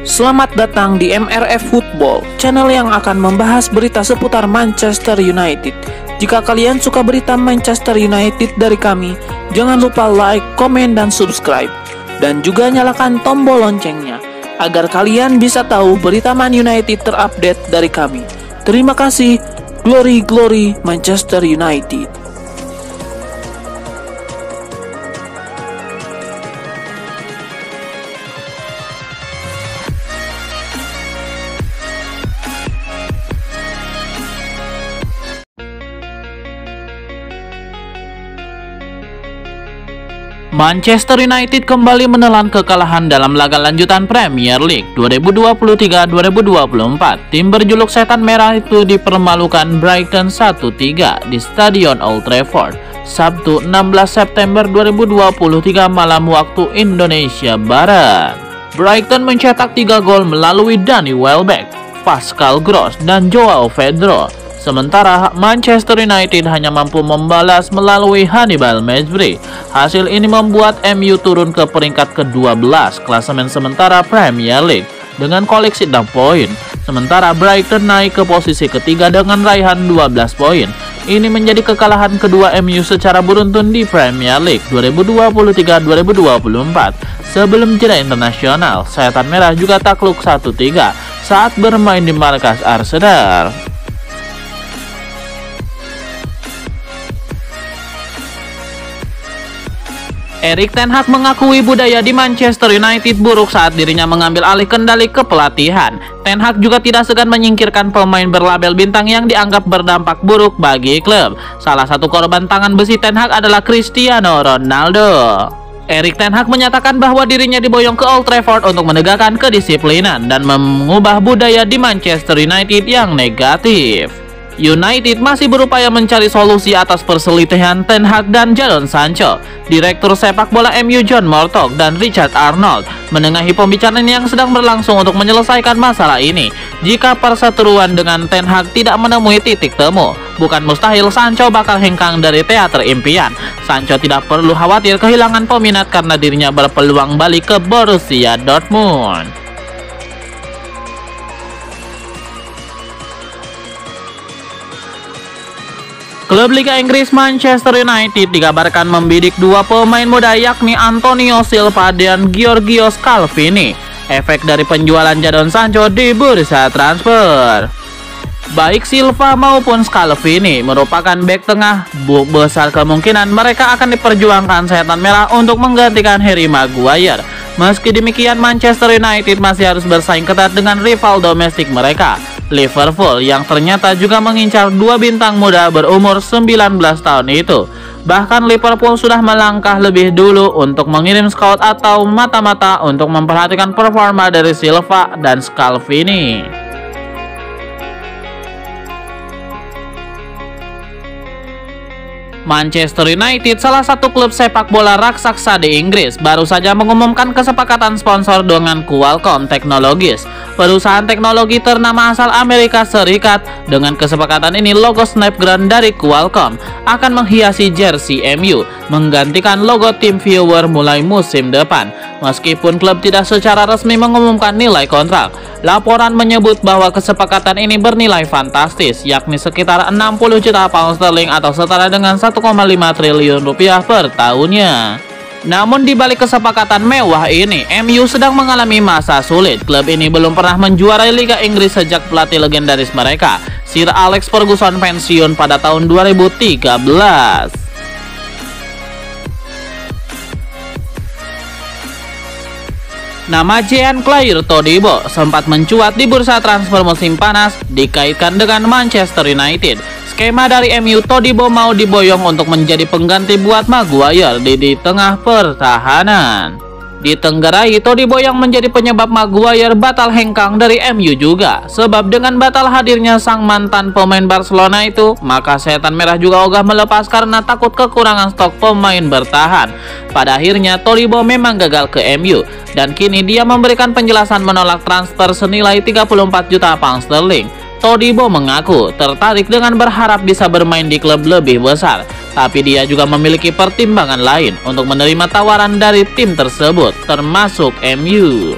Selamat datang di MRF Football, channel yang akan membahas berita seputar Manchester United. Jika kalian suka berita Manchester United dari kami, jangan lupa like, komen, dan subscribe. Dan juga nyalakan tombol loncengnya, agar kalian bisa tahu berita Man United terupdate dari kami. Terima kasih, Glory Glory Manchester United. Manchester United kembali menelan kekalahan dalam laga lanjutan Premier League 2023-2024. Tim berjuluk Setan Merah itu dipermalukan Brighton 1-3 di Stadion Old Trafford, Sabtu 16 September 2023 malam waktu Indonesia Barat. Brighton mencetak 3 gol melalui Danny Welbeck, Pascal Gross, dan Joao Pedro. Sementara Manchester United hanya mampu membalas melalui Hannibal Mejbri. Hasil ini membuat MU turun ke peringkat ke-12 klasemen sementara Premier League dengan koleksi 6 poin. Sementara Brighton naik ke posisi ketiga dengan raihan 12 poin. Ini menjadi kekalahan kedua MU secara beruntun di Premier League 2023-2024. Sebelum jeda internasional, Setan Merah juga takluk 1-3 saat bermain di markas Arsenal. Erik ten Hag mengakui budaya di Manchester United buruk saat dirinya mengambil alih kendali kepelatihan. Ten Hag juga tidak segan menyingkirkan pemain berlabel bintang yang dianggap berdampak buruk bagi klub. Salah satu korban tangan besi Ten Hag adalah Cristiano Ronaldo. Erik ten Hag menyatakan bahwa dirinya diboyong ke Old Trafford untuk menegakkan kedisiplinan dan mengubah budaya di Manchester United yang negatif. United masih berupaya mencari solusi atas perselisihan Ten Hag dan Jadon Sancho. Direktur sepak bola MU John Murtough dan Richard Arnold menengahi pembicaraan yang sedang berlangsung untuk menyelesaikan masalah ini. Jika perseteruan dengan Ten Hag tidak menemui titik temu, bukan mustahil Sancho bakal hengkang dari teater impian. Sancho tidak perlu khawatir kehilangan peminat karena dirinya berpeluang balik ke Borussia Dortmund. Klub Liga Inggris Manchester United dikabarkan membidik 2 pemain muda yakni Antonio Silva dan Georgios Calvini. Efek dari penjualan Jadon Sancho di bursa transfer. Baik Silva maupun Scalvini merupakan bek tengah, besar kemungkinan mereka akan diperjuangkan Setan Merah untuk menggantikan Harry Maguire. Meski demikian, Manchester United masih harus bersaing ketat dengan rival domestik mereka, Liverpool, yang ternyata juga mengincar 2 bintang muda berumur 19 tahun itu. Bahkan Liverpool sudah melangkah lebih dulu untuk mengirim scout atau mata-mata untuk memperhatikan performa dari Silva dan Scalvini. Manchester United, salah satu klub sepak bola raksasa di Inggris, baru saja mengumumkan kesepakatan sponsor dengan Qualcomm Technologies, perusahaan teknologi ternama asal Amerika Serikat. Dengan kesepakatan ini, logo Snapdragon dari Qualcomm akan menghiasi jersey MU, menggantikan logo tim viewer mulai musim depan. Meskipun klub tidak secara resmi mengumumkan nilai kontrak, laporan menyebut bahwa kesepakatan ini bernilai fantastis, yakni sekitar 60 juta pound sterling atau setara dengan 1,5 triliun rupiah per tahunnya. Namun di balik kesepakatan mewah ini, MU sedang mengalami masa sulit. Klub ini belum pernah menjuarai Liga Inggris sejak pelatih legendaris mereka, Sir Alex Ferguson, pensiun pada tahun 2013. Nama Jean-Claire Todibo sempat mencuat di bursa transfer musim panas dikaitkan dengan Manchester United. Skema dari MU, Todibo mau diboyong untuk menjadi pengganti buat Maguire di tengah pertahanan. Ditenggarai, Todibo yang menjadi penyebab Maguire batal hengkang dari MU juga. Sebab dengan batal hadirnya sang mantan pemain Barcelona itu, maka Setan Merah juga ogah melepas karena takut kekurangan stok pemain bertahan. Pada akhirnya Todibo memang gagal ke MU, dan kini dia memberikan penjelasan menolak transfer senilai 34 juta pound sterling. Todibo mengaku tertarik dengan berharap bisa bermain di klub lebih besar, tapi dia juga memiliki pertimbangan lain untuk menerima tawaran dari tim tersebut, termasuk MU.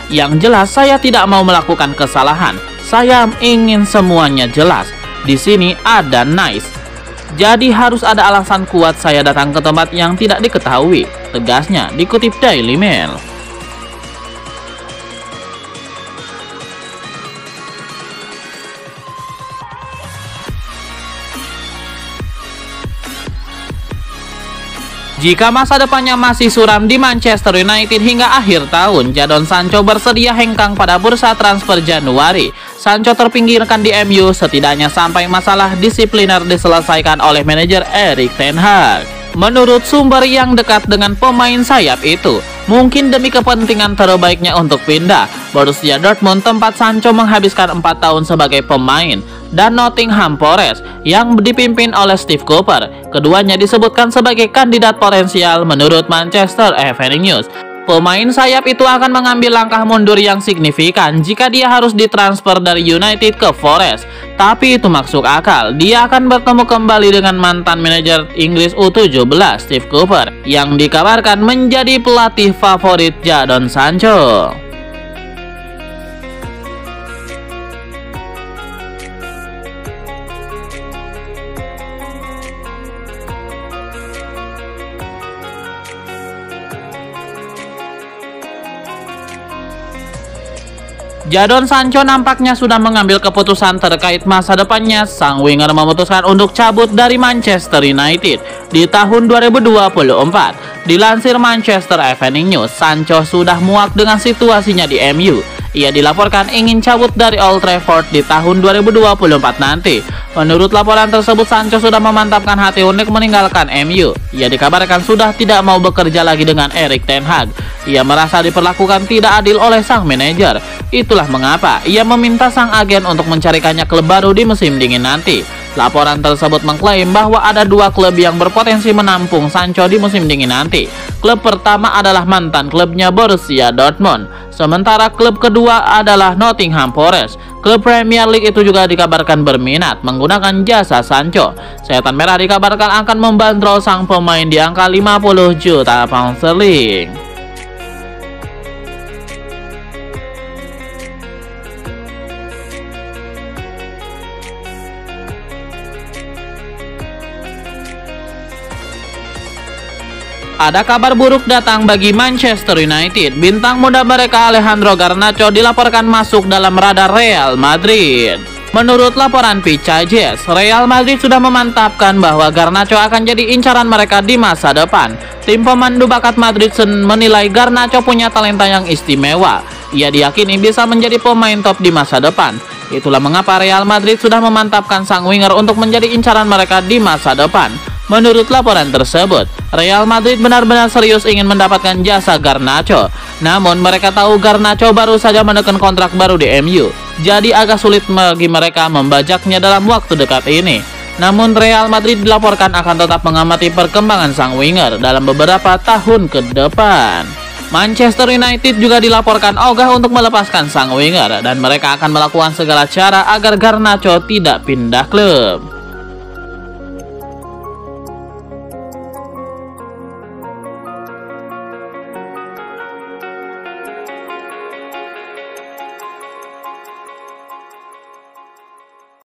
Yang jelas saya tidak mau melakukan kesalahan. Saya ingin semuanya jelas. Di sini ada Nice. Jadi harus ada alasan kuat saya datang ke tempat yang tidak diketahui, tegasnya dikutip Daily Mail. Jika masa depannya masih suram di Manchester United hingga akhir tahun, Jadon Sancho bersedia hengkang pada bursa transfer Januari. Sancho terpinggirkan di MU setidaknya sampai masalah disipliner diselesaikan oleh manajer Erik ten Hag. Menurut sumber yang dekat dengan pemain sayap itu, mungkin demi kepentingan terbaiknya untuk pindah, Borussia Dortmund tempat Sancho menghabiskan 4 tahun sebagai pemain, dan Nottingham Forest yang dipimpin oleh Steve Cooper. Keduanya disebutkan sebagai kandidat potensial menurut Manchester Evening News. Pemain sayap itu akan mengambil langkah mundur yang signifikan jika dia harus ditransfer dari United ke Forest. Tapi itu masuk akal, dia akan bertemu kembali dengan mantan manajer Inggris U17 Steve Cooper yang dikabarkan menjadi pelatih favorit Jadon Sancho. Jadon Sancho nampaknya sudah mengambil keputusan terkait masa depannya. Sang winger memutuskan untuk cabut dari Manchester United di tahun 2024. Dilansir Manchester Evening News, Sancho sudah muak dengan situasinya di MU. Ia dilaporkan ingin cabut dari Old Trafford di tahun 2024 nanti. Menurut laporan tersebut, Sancho sudah memantapkan hati untuk meninggalkan MU. Ia dikabarkan sudah tidak mau bekerja lagi dengan Erik ten Hag. Ia merasa diperlakukan tidak adil oleh sang manajer. Itulah mengapa ia meminta sang agen untuk mencarikannya klub baru di musim dingin nanti. Laporan tersebut mengklaim bahwa ada 2 klub yang berpotensi menampung Sancho di musim dingin nanti. Klub pertama adalah mantan klubnya Borussia Dortmund, sementara klub kedua adalah Nottingham Forest. Klub Premier League itu juga dikabarkan berminat menggunakan jasa Sancho. Setan Merah dikabarkan akan membandrol sang pemain di angka 50 juta pound sterling. Ada kabar buruk datang bagi Manchester United. Bintang muda mereka Alejandro Garnacho dilaporkan masuk dalam radar Real Madrid. Menurut laporan Pichijes, Real Madrid sudah memantapkan bahwa Garnacho akan jadi incaran mereka di masa depan. Tim pemandu bakat Madrid menilai Garnacho punya talenta yang istimewa. Ia diyakini bisa menjadi pemain top di masa depan. Itulah mengapa Real Madrid sudah memantapkan sang winger untuk menjadi incaran mereka di masa depan. Menurut laporan tersebut, Real Madrid benar-benar serius ingin mendapatkan jasa Garnacho. Namun mereka tahu Garnacho baru saja menekan kontrak baru di MU, jadi agak sulit bagi mereka membajaknya dalam waktu dekat ini. Namun Real Madrid dilaporkan akan tetap mengamati perkembangan sang winger dalam beberapa tahun ke depan. Manchester United juga dilaporkan ogah untuk melepaskan sang winger dan mereka akan melakukan segala cara agar Garnacho tidak pindah klub.